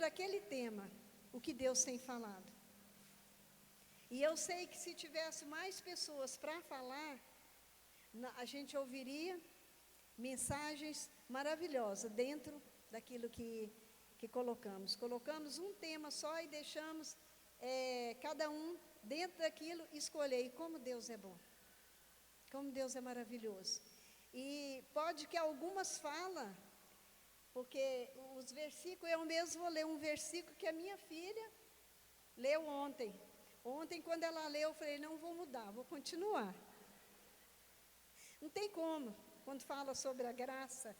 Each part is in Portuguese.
sobre aquele tema, o que Deus tem falado. E eu sei que se tivesse mais pessoas para falar, a gente ouviria mensagens maravilhosas dentro daquilo que colocamos. Colocamos um tema só e deixamos cada um dentro daquilo escolher. E como Deus é bom, como Deus é maravilhoso. E pode que algumas falam, porque os versículos, eu mesmo vou ler um versículo que a minha filha leu ontem. Ontem, quando ela leu, eu falei, não vou mudar, vou continuar. Não tem como, quando fala sobre a graça,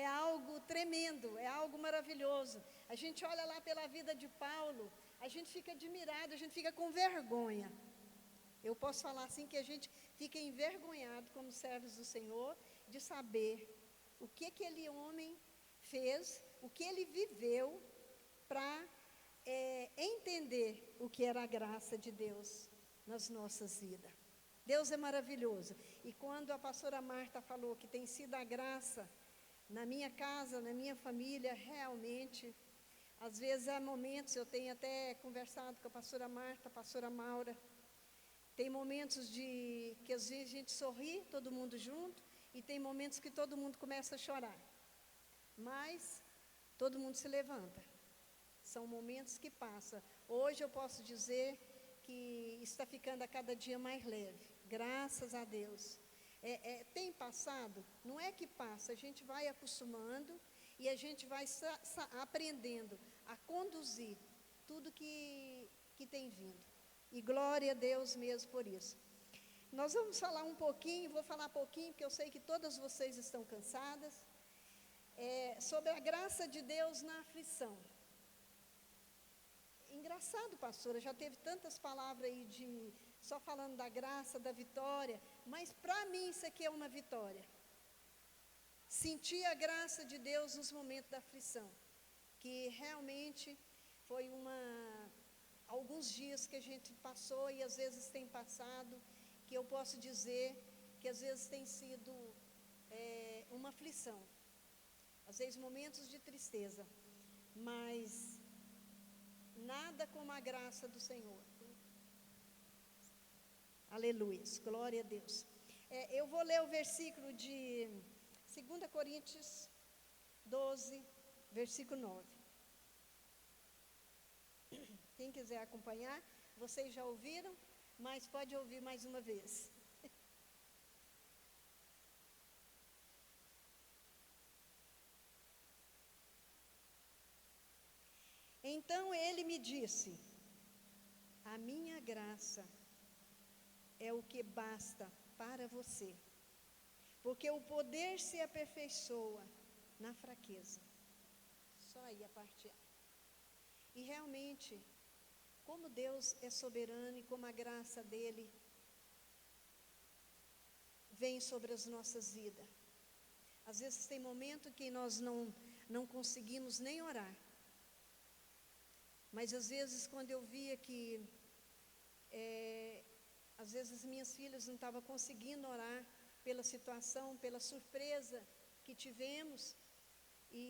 é algo tremendo, é algo maravilhoso. A gente olha lá pela vida de Paulo, a gente fica admirado, a gente fica com vergonha. Eu posso falar assim que a gente fica envergonhado como servos do Senhor, de saber o que aquele homem fez, o que ele viveu para entender o que era a graça de Deus nas nossas vidas. Deus é maravilhoso. E quando a pastora Marta falou que tem sido a graça na minha casa, na minha família, realmente, às vezes há momentos, eu tenho até conversado com a pastora Marta, a pastora Maura, tem momentos que às vezes a gente sorri, todo mundo junto, e tem momentos que todo mundo começa a chorar. Mas todo mundo se levanta. São momentos que passam. Hoje eu posso dizer que está ficando a cada dia mais leve. Graças a Deus. Tem passado? Não é que passa, a gente vai acostumando e a gente vai aprendendo a conduzir tudo que tem vindo. E glória a Deus mesmo por isso. Nós vamos falar um pouquinho, vou falar pouquinho, porque eu sei que todas vocês estão cansadas, sobre a graça de Deus na aflição. Engraçado, pastora, já teve tantas palavras aí só falando da graça, da vitória, mas para mim isso aqui é uma vitória. Sentir a graça de Deus nos momentos da aflição, que realmente foi alguns dias que a gente passou e às vezes tem passado, que eu posso dizer que às vezes tem sido uma aflição, às vezes momentos de tristeza, mas nada como a graça do Senhor. Aleluia, glória a Deus. Eu vou ler o versículo de 2 Coríntios 12, versículo 9. Quem quiser acompanhar, vocês já ouviram, mas pode ouvir mais uma vez. Então ele me disse, a minha graça é o que basta para você, porque o poder se aperfeiçoa na fraqueza. Só aí a parte A. E realmente, como Deus é soberano e como a graça dele vem sobre as nossas vidas. Às vezes tem momento que nós não conseguimos nem orar. Mas às vezes quando eu via que às vezes minhas filhas não estavam conseguindo orar pela situação, pela surpresa que tivemos, e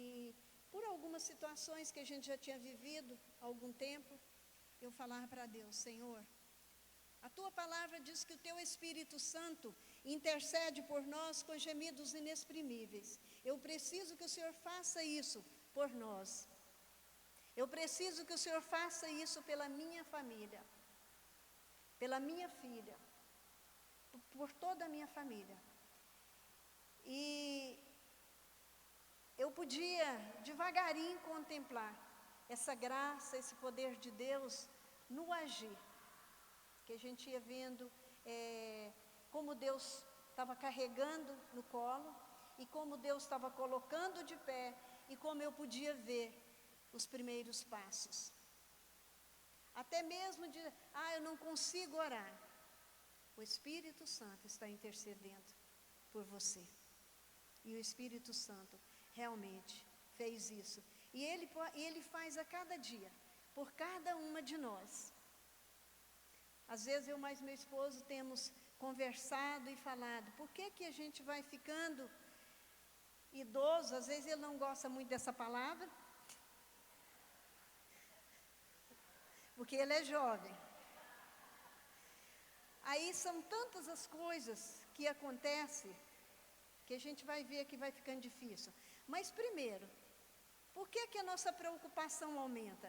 por algumas situações que a gente já tinha vivido há algum tempo, eu falava para Deus, Senhor, a Tua palavra diz que o Teu Espírito Santo intercede por nós com gemidos inexprimíveis. Eu preciso que o Senhor faça isso por nós. Eu preciso que o Senhor faça isso pela minha família, pela minha filha, por toda a minha família. E eu podia devagarinho contemplar essa graça, esse poder de Deus no agir. Que a gente ia vendo como Deus estava carregando no colo e como Deus estava colocando de pé e como eu podia ver os primeiros passos. Até mesmo eu não consigo orar. O Espírito Santo está intercedendo por você. E o Espírito Santo realmente fez isso. E ele faz a cada dia, por cada uma de nós. Às vezes eu mais meu esposo temos conversado e falado, por que a gente vai ficando idoso? Às vezes ele não gosta muito dessa palavra. porque ele é jovem. Aí são tantas as coisas que acontecem, que a gente vai ver que vai ficando difícil. Mas primeiro, por que a nossa preocupação aumenta?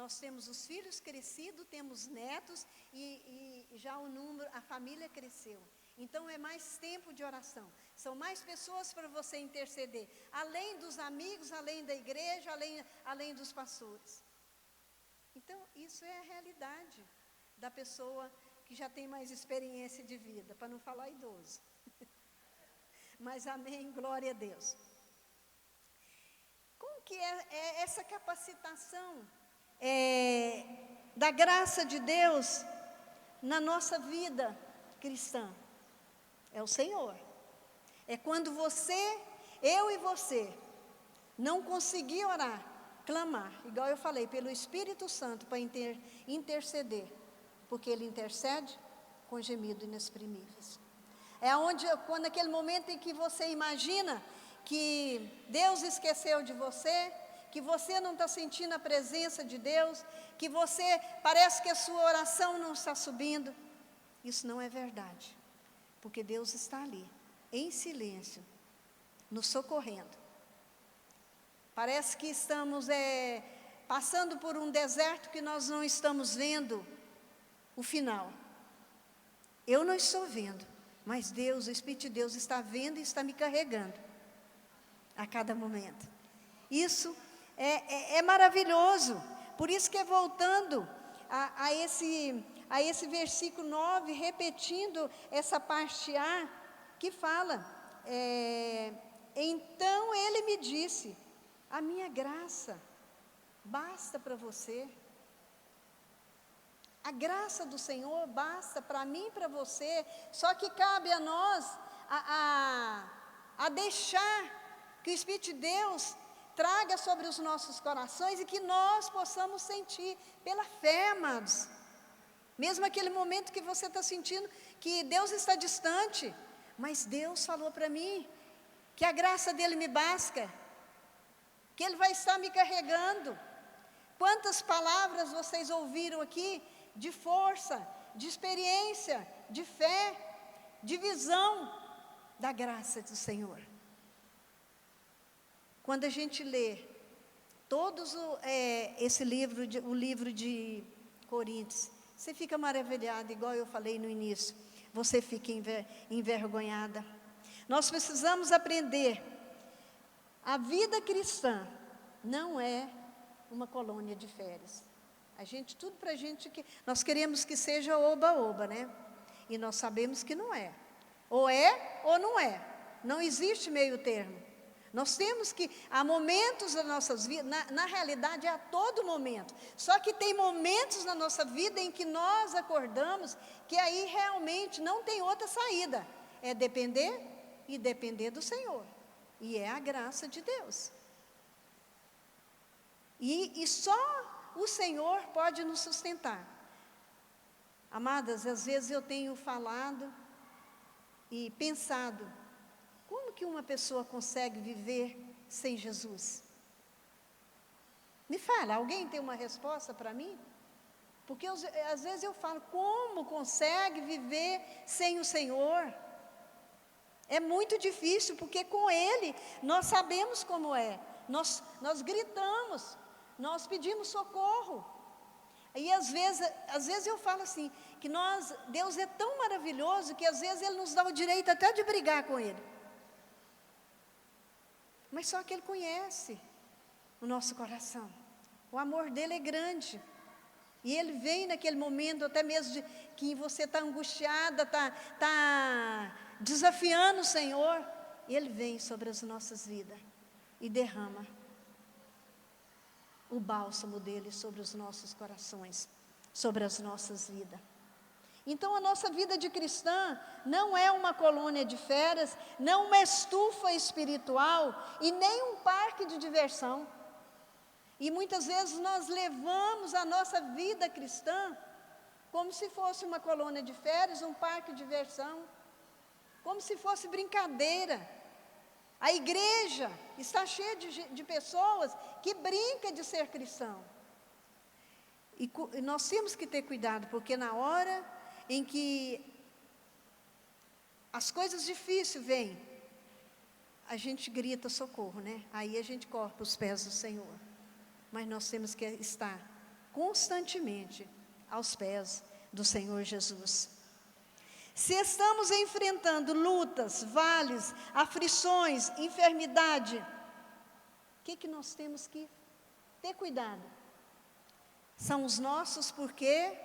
Nós temos os filhos crescidos, temos netos e já o número, a família cresceu. Então é mais tempo de oração. São mais pessoas para você interceder. Além dos amigos, além da igreja, além dos pastores. Então isso é a realidade da pessoa que já tem mais experiência de vida, para não falar idoso. Mas amém, glória a Deus. Como que é essa capacitação da graça de Deus na nossa vida cristã? É o Senhor. É quando eu e você, não conseguir orar, clamar, igual eu falei, pelo Espírito Santo para interceder, porque Ele intercede com gemido inexprimíveis. Quando aquele momento em que você imagina que Deus esqueceu de você, que você não está sentindo a presença de Deus, que parece que a sua oração não está subindo, isso não é verdade, porque Deus está ali, em silêncio, nos socorrendo. Parece que estamos passando por um deserto que nós não estamos vendo o final. Eu não estou vendo, mas Deus, o Espírito de Deus está vendo e está me carregando a cada momento. Isso é maravilhoso. Por isso que voltando a esse versículo 9, repetindo essa parte A, que fala, então ele me disse, a minha graça basta para você. A graça do Senhor basta para mim e para você, só que cabe a nós a deixar que o Espírito de Deus traga sobre os nossos corações e que nós possamos sentir pela fé, amados. Mesmo aquele momento que você está sentindo que Deus está distante, mas Deus falou para mim que a graça dele me basta, que Ele vai estar me carregando. Quantas palavras vocês ouviram aqui de força, de experiência, de fé, de visão da graça do Senhor. Quando a gente lê esse livro, o livro de Coríntios, você fica maravilhada, igual eu falei no início, você fica envergonhada. Nós precisamos aprender, a vida cristã não é uma colônia de férias. Tudo para a gente, nós queremos que seja oba-oba, né? E nós sabemos que não é. Ou é ou não é. Não existe meio termo. Nós temos que, há momentos das nossas vidas, na realidade é a todo momento. Só que tem momentos na nossa vida em que nós acordamos, que aí realmente não tem outra saída. É depender e depender do Senhor. E é a graça de Deus. E só o Senhor pode nos sustentar. Amadas, às vezes eu tenho falado e pensado, como que uma pessoa consegue viver sem Jesus? Me fala, alguém tem uma resposta para mim? Porque às vezes eu falo, como consegue viver sem o Senhor? É muito difícil, porque com Ele nós sabemos como é. Nós gritamos, nós pedimos socorro. E às vezes eu falo assim, que Deus é tão maravilhoso, que às vezes Ele nos dá o direito até de brigar com Ele. Mas só que Ele conhece o nosso coração. O amor dEle é grande. E Ele vem naquele momento, até mesmo que você está angustiada, está desafiando o Senhor. Ele vem sobre as nossas vidas e derrama o bálsamo dEle sobre os nossos corações, sobre as nossas vidas. Então a nossa vida de cristã não é uma colônia de férias, não uma estufa espiritual e nem um parque de diversão. E muitas vezes nós levamos a nossa vida cristã como se fosse uma colônia de férias, um parque de diversão, como se fosse brincadeira. A igreja está cheia de pessoas que brincam de ser cristão. E nós temos que ter cuidado, porque na hora em que as coisas difíceis vêm, a gente grita socorro, né? Aí a gente corre para os pés do Senhor. Mas nós temos que estar constantemente aos pés do Senhor Jesus. Se estamos enfrentando lutas, vales, aflições, enfermidade, o que nós temos que ter cuidado? São os nossos, porque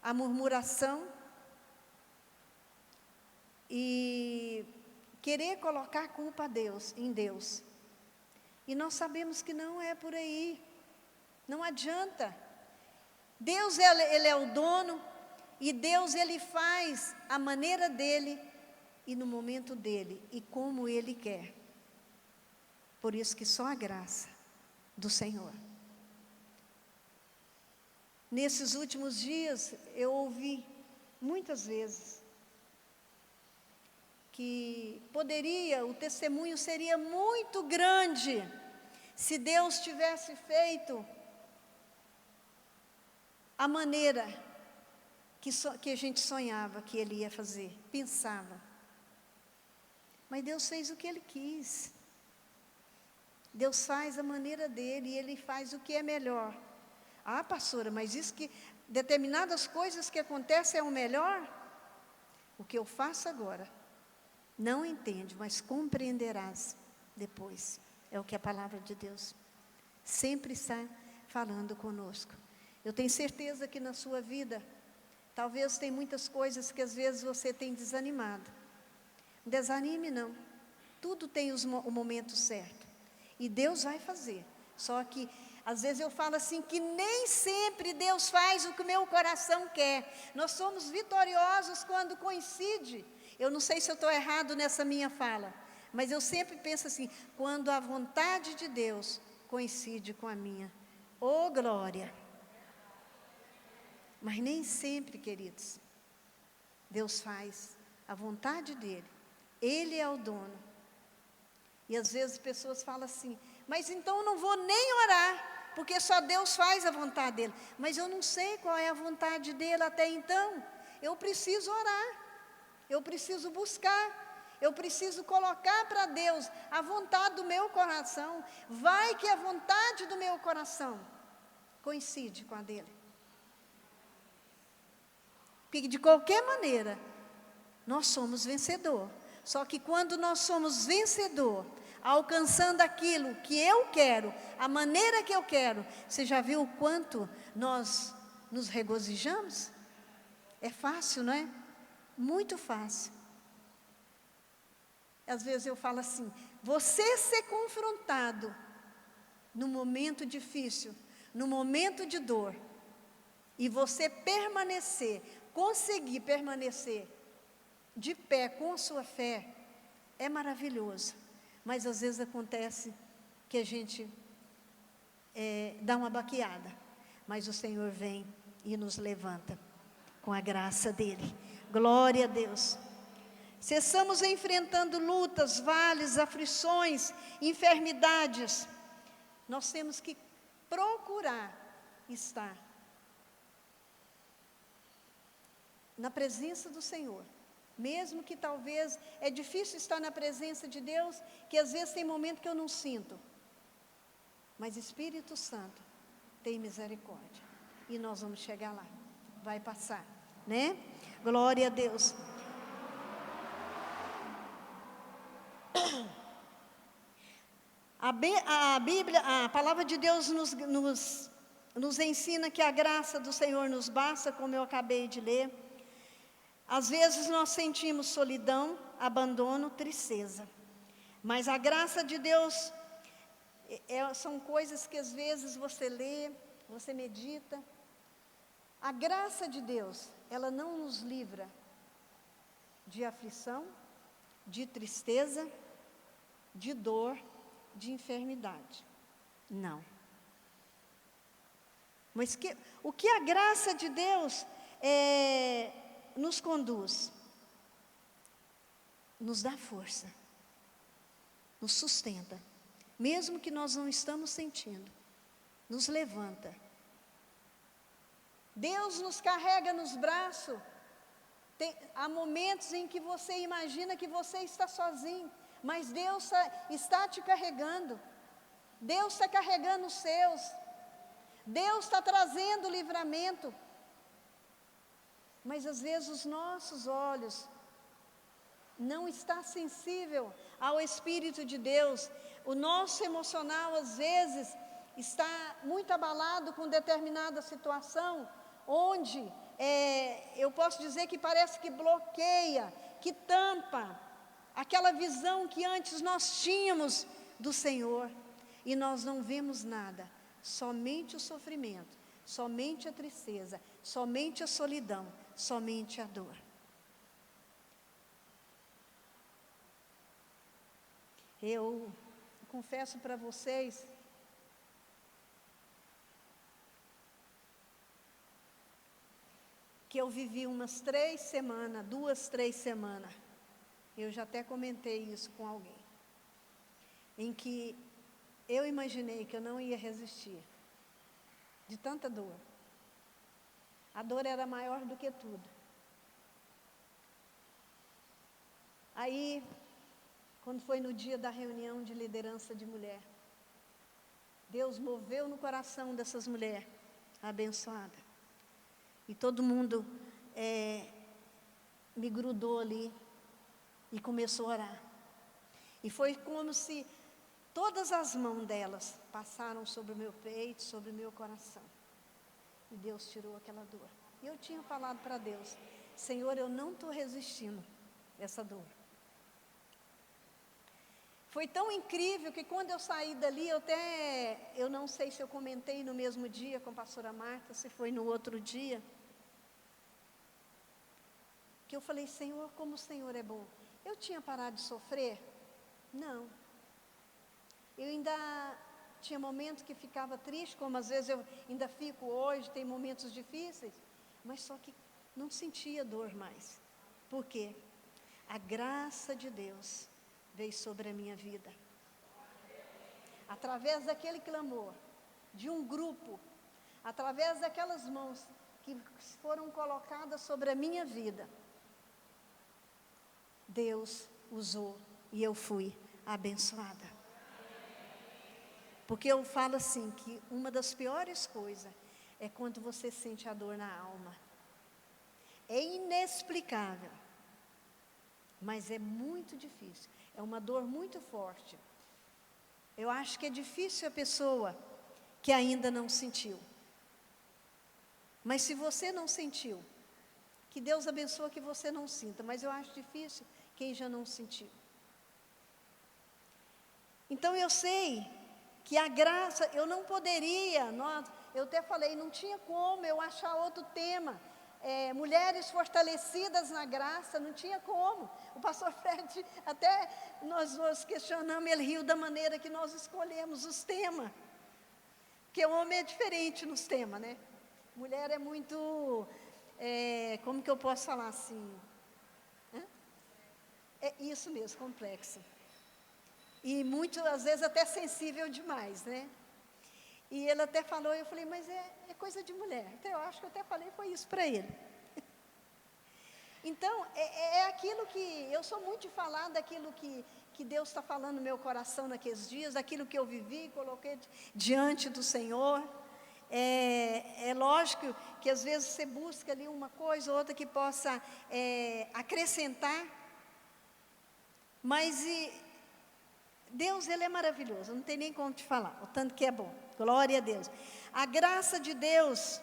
a murmuração e querer colocar a culpa em Deus. E nós sabemos que não é por aí. Não adianta. Deus, Ele é o dono, e Deus, Ele faz a maneira dEle, e no momento dEle, e como Ele quer. Por isso que só a graça do Senhor. Nesses últimos dias, eu ouvi muitas vezes que o testemunho seria muito grande se Deus tivesse feito a maneira que a gente sonhava que Ele ia fazer, pensava. Mas Deus fez o que Ele quis. Deus faz a maneira dEle, e Ele faz o que é melhor. Ah, pastora, mas isso que determinadas coisas que acontecem é o melhor? O que eu faço agora, não entende, mas compreenderás depois. É o que a palavra de Deus sempre está falando conosco. Eu tenho certeza que na sua vida, talvez tem muitas coisas que às vezes você tem desanimado. Desanime não. Tudo tem o momento certo. E Deus vai fazer. Só que às vezes eu falo assim, que nem sempre Deus faz o que o meu coração quer. Nós somos vitoriosos quando coincide. Eu não sei se eu estou errado nessa minha fala, mas eu sempre penso assim, quando a vontade de Deus coincide com a minha. Oh, glória! Mas nem sempre, queridos, Deus faz a vontade dEle. Ele é o dono. E às vezes as pessoas falam assim, mas então eu não vou nem orar, porque só Deus faz a vontade dEle. Mas eu não sei qual é a vontade dEle até então. Eu preciso orar, eu preciso buscar, eu preciso colocar para Deus a vontade do meu coração. Vai que a vontade do meu coração coincide com a dEle. Porque de qualquer maneira, nós somos vencedor. Só que quando nós somos vencedor, alcançando aquilo que eu quero, a maneira que eu quero, você já viu o quanto nós nos regozijamos? É fácil, não é? Muito fácil. Às vezes eu falo assim, você ser confrontado no momento difícil, no momento de dor, e você conseguir permanecer de pé com a sua fé, é maravilhoso. Mas às vezes acontece que a gente dá uma baqueada, mas o Senhor vem e nos levanta com a graça dEle. Glória a Deus. Se estamos enfrentando lutas, vales, aflições, enfermidades, nós temos que procurar estar na presença do Senhor. Mesmo que talvez é difícil estar na presença de Deus, que às vezes tem momento que eu não sinto. Mas Espírito Santo tem misericórdia. E nós vamos chegar lá. Vai passar, né? Glória a Deus. A Bíblia, a palavra de Deus nos ensina que a graça do Senhor nos basta, como eu acabei de ler. Às vezes nós sentimos solidão, abandono, tristeza. Mas a graça de Deus são coisas que às vezes você lê, você medita. A graça de Deus, ela não nos livra de aflição, de tristeza, de dor, de enfermidade. Não. Mas o que a graça de Deus nos conduz, nos dá força, nos sustenta, mesmo que nós não estamos sentindo, nos levanta Deus nos carrega nos braços. Há momentos em que você imagina que você está sozinho, mas Deus está te carregando. Deus está carregando os seus. Deus está trazendo livramento. Mas às vezes os nossos olhos não estão sensíveis ao Espírito de Deus. O nosso emocional às vezes está muito abalado com determinada situação, onde eu posso dizer que parece que bloqueia, que tampa aquela visão que antes nós tínhamos do Senhor. E nós não vemos nada, somente o sofrimento, somente a tristeza, somente a solidão, somente a dor. Eu confesso para vocês que eu vivi umas 3 semanas, 2, 3 semanas, eu já até comentei isso com alguém, em que eu imaginei que eu não ia resistir, de tanta dor. A dor era maior do que tudo. Aí, quando foi no dia da reunião de liderança de mulher, Deus moveu no coração dessas mulheres, abençoada. E todo mundo me grudou ali e começou a orar. E foi como se todas as mãos delas passaram sobre o meu peito, sobre o meu coração. E Deus tirou aquela dor. E eu tinha falado para Deus: Senhor, eu não estou resistindo a essa dor. Foi tão incrível que quando eu saí dali, eu não sei se eu comentei no mesmo dia com a pastora Marta, se foi no outro dia, que eu falei: Senhor, como o Senhor é bom. Eu tinha parado de sofrer? Não. Eu ainda tinha momentos que ficava triste, como às vezes eu ainda fico hoje, tem momentos difíceis, mas só que não sentia dor mais. Por quê? A graça de Deus veio sobre a minha vida. Através daquele clamor, de um grupo, através daquelas mãos que foram colocadas sobre a minha vida, Deus usou e eu fui abençoada. Porque eu falo assim, que uma das piores coisas é quando você sente a dor na alma. É inexplicável, mas é muito difícil. É uma dor muito forte. Eu acho que é difícil a pessoa que ainda não sentiu. Mas se você não sentiu, que Deus abençoe que você não sinta, mas eu acho difícil quem já não sentiu. Então eu sei que a graça, eu não poderia, eu até falei, não tinha como eu achar outro tema, mulheres fortalecidas na graça, não tinha como. O pastor Fred, até nós questionamos, ele riu da maneira que nós escolhemos os temas, porque o homem é diferente nos temas, né? Mulher é muito, como que eu posso falar assim? É isso mesmo, complexo. E muito, às vezes, até sensível demais, né? E ele até falou, eu falei, mas é coisa de mulher. Então, eu acho que eu até falei, foi isso para ele. Então, é aquilo que, eu sou muito de falar daquilo que Deus está falando no meu coração naqueles dias, daquilo que eu vivi, coloquei diante do Senhor. É lógico que às vezes você busca ali uma coisa ou outra que possa acrescentar, mas Deus, Ele é maravilhoso, não tem nem como te falar, o tanto que é bom, glória a Deus. A graça de Deus,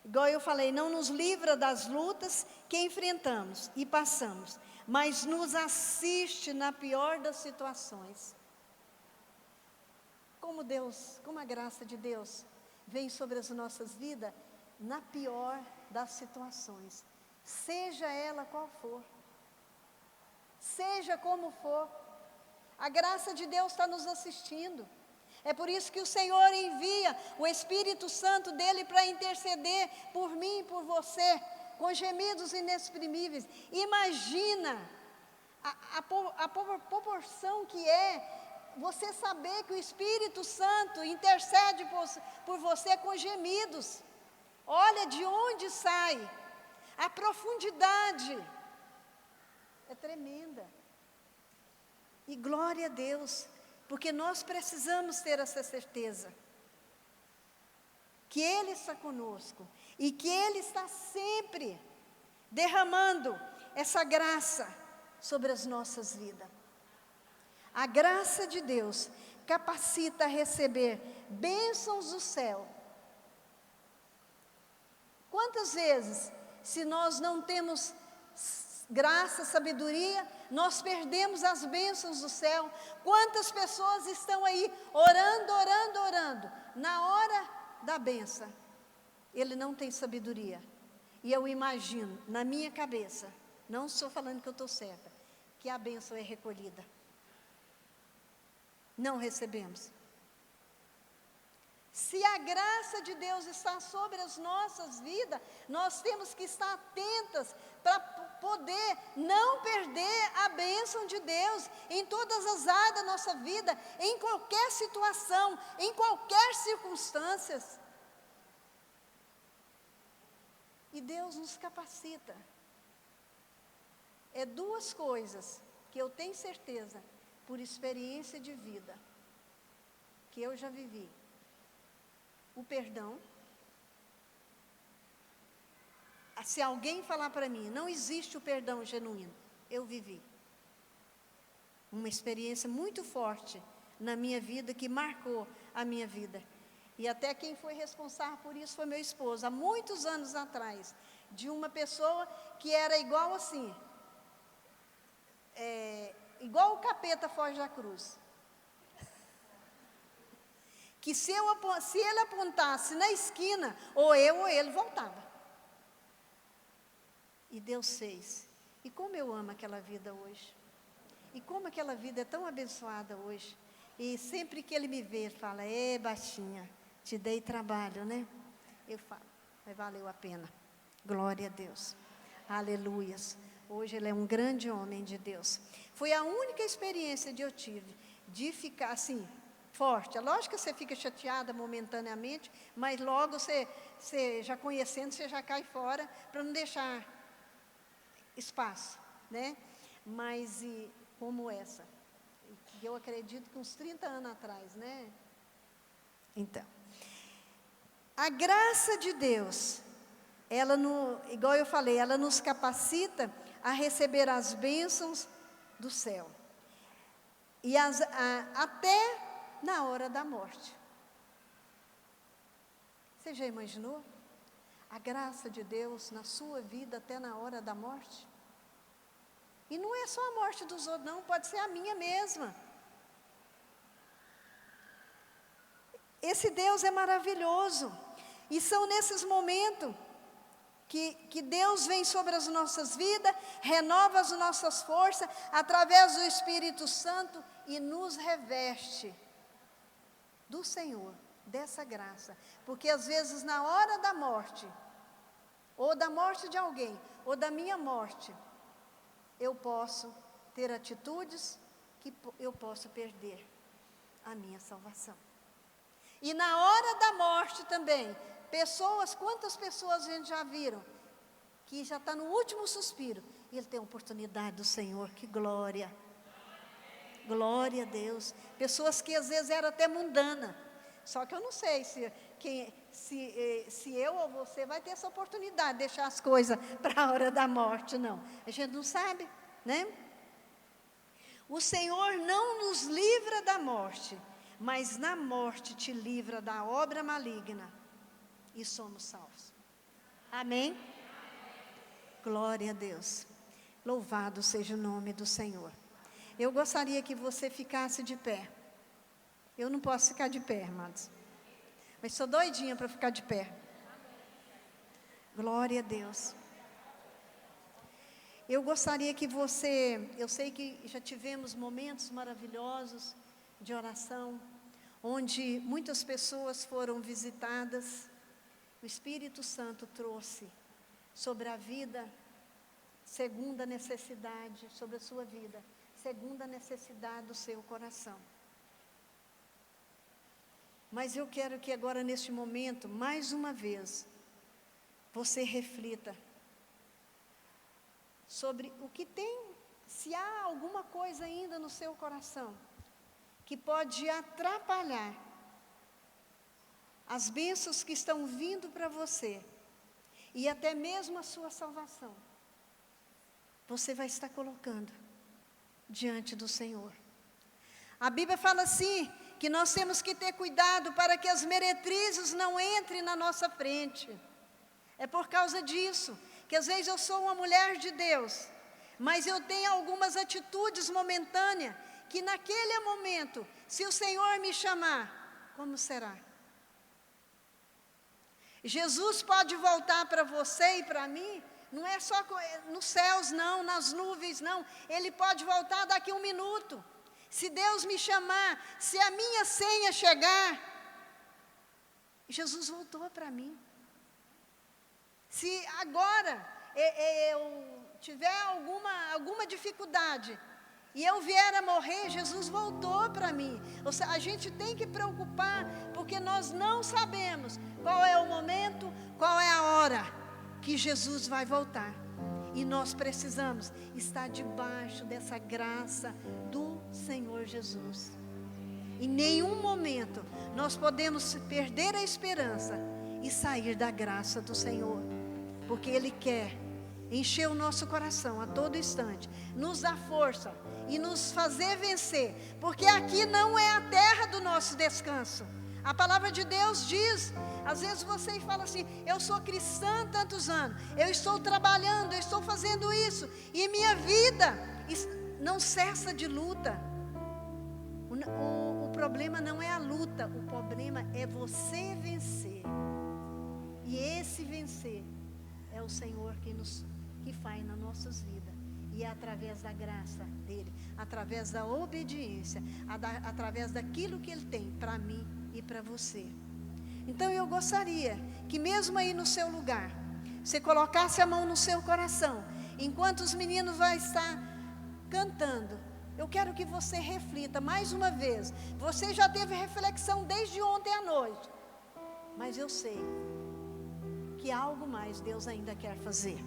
igual eu falei, não nos livra das lutas que enfrentamos e passamos, mas nos assiste na pior das situações. Como a graça de Deus vem sobre as nossas vidas, na pior das situações, seja ela qual for, seja como for, a graça de Deus está nos assistindo. É por isso que o Senhor envia o Espírito Santo dEle para interceder por mim e por você, com gemidos inexprimíveis. Imagina a proporção que é você saber que o Espírito Santo intercede por você com gemidos. Olha de onde sai. A profundidade é tremenda. E glória a Deus, porque nós precisamos ter essa certeza. Que Ele está conosco e que Ele está sempre derramando essa graça sobre as nossas vidas. A graça de Deus capacita a receber bênçãos do céu. Quantas vezes, se nós não temos graça, sabedoria, nós perdemos as bênçãos do céu? Quantas pessoas estão aí orando, na hora da bênção, ele não tem sabedoria. E eu imagino, na minha cabeça, não estou falando que eu estou certa, que a bênção é recolhida. Não recebemos. Se a graça de Deus está sobre as nossas vidas, nós temos que estar atentas para poder não perder a bênção de Deus em todas as áreas da nossa vida, em qualquer situação, em qualquer circunstância. E Deus nos capacita. É duas coisas que eu tenho certeza, por experiência de vida, que eu já vivi. O perdão. Se alguém falar para mim, não existe o perdão genuíno, eu vivi. Uma experiência muito forte na minha vida, que marcou a minha vida. E até quem foi responsável por isso foi meu esposo, há muitos anos atrás, de uma pessoa que era igual assim, igual o capeta foge da cruz. Que se ele apontasse na esquina, ou eu ou ele voltava. E Deus fez. E como eu amo aquela vida hoje. E como aquela vida é tão abençoada hoje. E sempre que ele me vê, ele fala, baixinha, te dei trabalho, né? Eu falo, mas valeu a pena. Glória a Deus. Aleluias. Hoje ele é um grande homem de Deus. Foi a única experiência que eu tive de ficar assim, forte. É lógico que você fica chateada momentaneamente, mas logo você já conhecendo, você já cai fora para não deixar espaço, né? Mas como essa, eu acredito que uns 30 anos atrás, né? Então, a graça de Deus, igual eu falei, ela nos capacita a receber as bênçãos do céu. E até na hora da morte. Você já imaginou? A graça de Deus na sua vida até na hora da morte? E não é só a morte dos outros, não, pode ser a minha mesma. Esse Deus é maravilhoso. E são nesses momentos que Deus vem sobre as nossas vidas, renova as nossas forças, através do Espírito Santo, e nos reveste do Senhor, dessa graça. Porque às vezes na hora da morte, ou da morte de alguém, ou da minha morte, eu posso ter atitudes que eu posso perder a minha salvação. E na hora da morte também, quantas pessoas a gente já viram, que já está no último suspiro, e ele tem a oportunidade do Senhor, que glória. Glória a Deus. Pessoas que às vezes eram até mundana. Só que eu não sei se eu ou você vai ter essa oportunidade de deixar as coisas para a hora da morte, não. A gente não sabe, né? O Senhor não nos livra da morte, mas na morte te livra da obra maligna. E somos salvos. Amém? Glória a Deus. Louvado seja o nome do Senhor. Eu gostaria que você ficasse de pé. Eu não posso ficar de pé, irmãos. Mas sou doidinha para ficar de pé. Glória a Deus. Eu gostaria que eu sei que já tivemos momentos maravilhosos de oração, onde muitas pessoas foram visitadas. O Espírito Santo trouxe sobre a vida, segundo a necessidade, sobre a sua vida, segundo a necessidade do seu coração. Mas eu quero que agora, neste momento, mais uma vez, você reflita sobre o que tem, se há alguma coisa ainda no seu coração que pode atrapalhar as bênçãos que estão vindo para você e até mesmo a sua salvação. Você vai estar colocando diante do Senhor. A Bíblia fala assim, que nós temos que ter cuidado para que as meretrizes não entrem na nossa frente. É por causa disso, que às vezes eu sou uma mulher de Deus, mas eu tenho algumas atitudes momentâneas, que naquele momento, se o Senhor me chamar, como será? Jesus pode voltar para você e para mim, não é só nos céus não, nas nuvens não, Ele pode voltar daqui 1 minuto. Se Deus me chamar, se a minha senha chegar, Jesus voltou para mim. Se agora eu tiver alguma dificuldade e eu vier a morrer, Jesus voltou para mim. Ou seja, a gente tem que preocupar, porque nós não sabemos qual é o momento, qual é a hora que Jesus vai voltar. E nós precisamos estar debaixo dessa graça do Senhor Jesus. Em nenhum momento nós podemos perder a esperança e sair da graça do Senhor, porque Ele quer encher o nosso coração a todo instante, nos dar força e nos fazer vencer, porque aqui não é a terra do nosso descanso. A palavra de Deus diz, às vezes você fala assim, eu sou cristã há tantos anos, eu estou trabalhando, eu estou fazendo isso, e minha vida não cessa de luta. O problema não é a luta, o problema é você vencer. E esse vencer é o Senhor que faz nas nossas vidas. E é através da graça dEle, através da obediência, através daquilo que Ele tem para mim e para você. Então eu gostaria que mesmo aí no seu lugar, você colocasse a mão no seu coração, enquanto os meninos vão estar cantando. Eu quero que você reflita mais uma vez. Você já teve reflexão desde ontem à noite, mas eu sei que algo mais Deus ainda quer fazer.